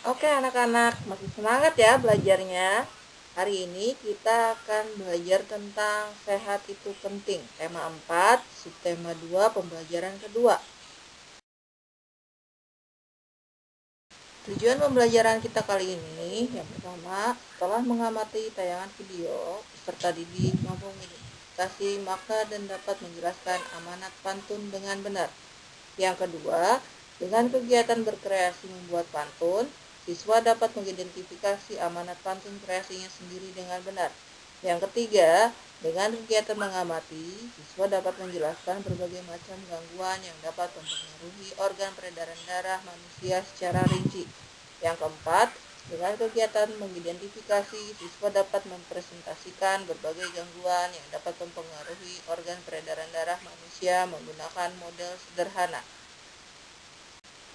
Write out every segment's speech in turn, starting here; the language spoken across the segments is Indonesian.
Oke anak-anak, masih semangat ya belajarnya? Hari ini kita akan belajar tentang sehat itu penting. Tema 4, subtema 2, pembelajaran kedua. Tujuan pembelajaran kita kali ini, yang pertama, setelah mengamati tayangan video, peserta didik mampu mengidentifikasi makna dan dapat menjelaskan amanat pantun dengan benar. Yang kedua, dengan kegiatan berkreasi membuat pantun, siswa dapat mengidentifikasi amanat pantun kreasinya sendiri dengan benar. Yang ketiga, dengan kegiatan mengamati, siswa dapat menjelaskan berbagai macam gangguan yang dapat mempengaruhi organ peredaran darah manusia secara rinci. Yang keempat, dengan kegiatan mengidentifikasi, siswa dapat mempresentasikan berbagai gangguan yang dapat mempengaruhi organ peredaran darah manusia menggunakan model sederhana.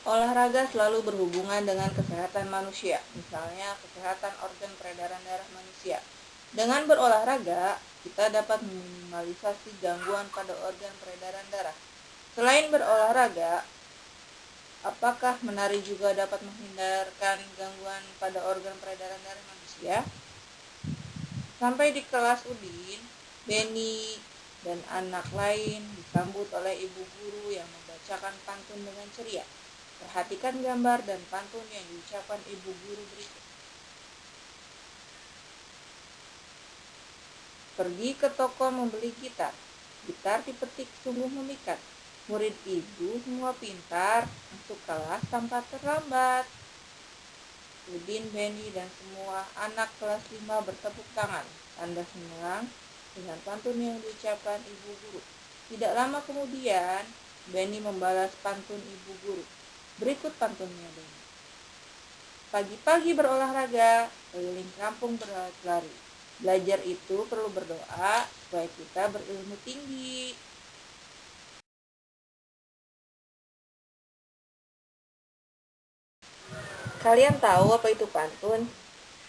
Olahraga selalu berhubungan dengan kesehatan manusia, misalnya kesehatan organ peredaran darah manusia. Dengan berolahraga, kita dapat meminimalisasi gangguan pada organ peredaran darah. Selain berolahraga, apakah menari juga dapat menghindarkan gangguan pada organ peredaran darah manusia? Sampai di kelas Udin, Beni dan anak lain disambut oleh ibu guru yang membacakan pantun dengan ceria. Perhatikan gambar dan pantun yang diucapkan ibu guru berikut. Pergi ke toko membeli gitar. Gitar dipetik sungguh memikat. Murid ibu semua pintar, masuk kelas tanpa terlambat. Udin, Beni, dan semua anak kelas 5 bertepuk tangan, tanda senang dengan pantun yang diucapkan ibu guru. Tidak lama kemudian, Beni membalas pantun ibu guru. Berikut pantunnya, Beni. Pagi-pagi berolahraga, keliling kampung berlari. Belajar itu perlu berdoa supaya kita berilmu tinggi. Kalian tahu apa itu pantun?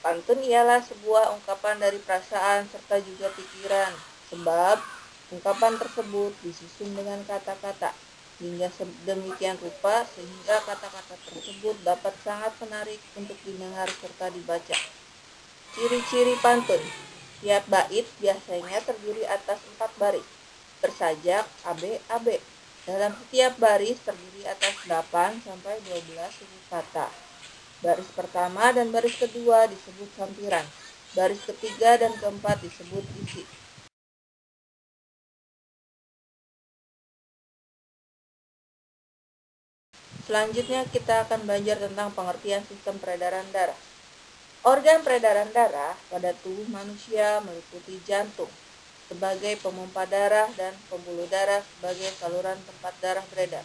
Pantun ialah sebuah ungkapan dari perasaan serta juga pikiran, sebab ungkapan tersebut disusun dengan kata-kata hingga sedemikian rupa sehingga kata-kata tersebut dapat sangat menarik untuk didengar serta dibaca. Ciri-ciri pantun. Tiap bait biasanya terdiri atas 4 baris, bersajak AB-AB. Dalam setiap baris terdiri atas 8 sampai 12 suku kata. Baris pertama dan baris kedua disebut sampiran. Baris ketiga dan keempat disebut isi. Selanjutnya kita akan belajar tentang pengertian sistem peredaran darah. Organ peredaran darah pada tubuh manusia meliputi jantung sebagai pemompa darah dan pembuluh darah sebagai saluran tempat darah beredar.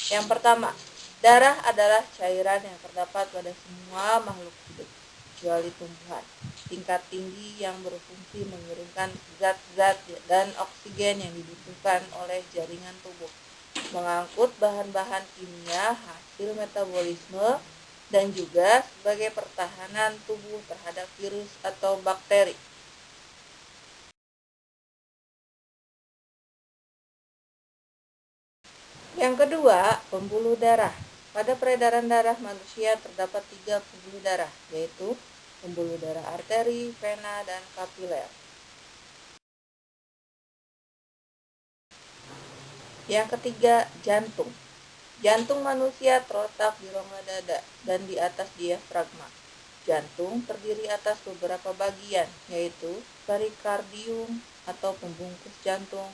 Yang pertama, darah adalah cairan yang terdapat pada semua makhluk hidup, kecuali tumbuhan. Tingkat tinggi yang berfungsi mengirimkan zat-zat dan oksigen yang dibutuhkan oleh jaringan tubuh, mengangkut bahan-bahan kimia hasil metabolisme, dan juga sebagai pertahanan tubuh terhadap virus atau bakteri. Yang kedua, pembuluh darah. Pada peredaran darah manusia terdapat 3 pembuluh darah, yaitu pembuluh darah arteri, vena, dan kapiler. Yang ketiga, jantung. Jantung manusia terletak di rongga dada dan di atas diafragma. Jantung terdiri atas beberapa bagian, yaitu perikardium atau pembungkus jantung,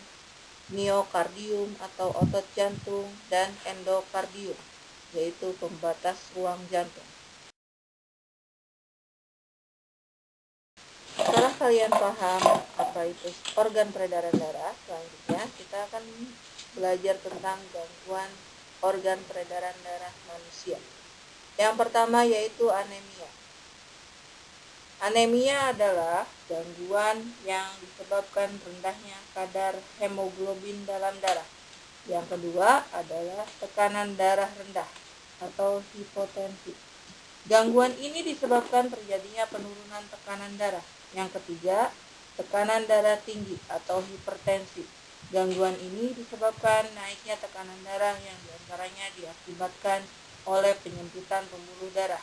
miokardium atau otot jantung, dan endokardium, yaitu pembatas ruang jantung. Setelah kalian paham apa itu organ peredaran darah, selanjutnya kita akan belajar tentang gangguan organ peredaran darah manusia. Yang pertama yaitu anemia. Anemia adalah gangguan yang disebabkan rendahnya kadar hemoglobin dalam darah. Yang kedua adalah tekanan darah rendah atau hipotensi. Gangguan ini disebabkan terjadinya penurunan tekanan darah. Yang ketiga, tekanan darah tinggi atau hipertensi. Gangguan ini disebabkan naiknya tekanan darah yang diantaranya diakibatkan oleh penyempitan pembuluh darah.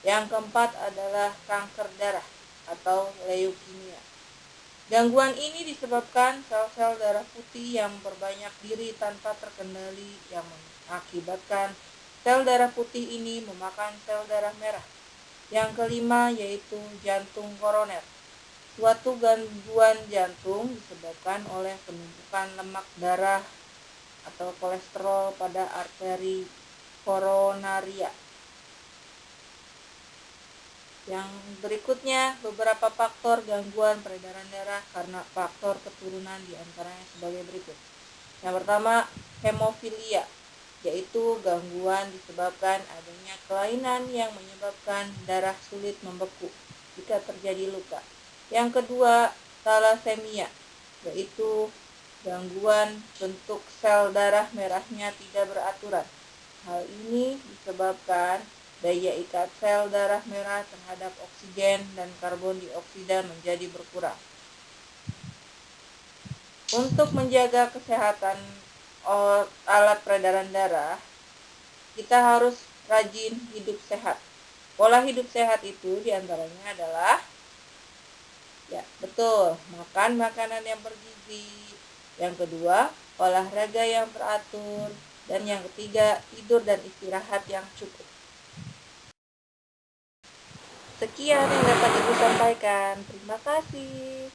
Yang keempat adalah kanker darah atau leukemia. Gangguan ini disebabkan sel-sel darah putih yang berbanyak diri tanpa terkendali yang mengakibatkan sel darah putih ini memakan sel darah merah. Yang kelima yaitu jantung koroner. Suatu gangguan jantung disebabkan oleh penumpukan lemak darah atau kolesterol pada arteri koronaria. Yang berikutnya, beberapa faktor gangguan peredaran darah karena faktor keturunan diantaranya sebagai berikut. Yang pertama, hemofilia, yaitu gangguan disebabkan adanya kelainan yang menyebabkan darah sulit membeku jika terjadi luka. Yang kedua, talasemia, yaitu gangguan bentuk sel darah merahnya tidak beraturan. Hal ini disebabkan daya ikat sel darah merah terhadap oksigen dan karbon dioksida menjadi berkurang. Untuk menjaga kesehatan alat peredaran darah, kita harus rajin hidup sehat. Pola hidup sehat itu diantaranya adalah betul, makan makanan yang bergizi. Yang kedua, olahraga yang teratur. Dan yang ketiga, tidur dan istirahat yang cukup. Sekian yang dapat Ibu sampaikan. Terima kasih.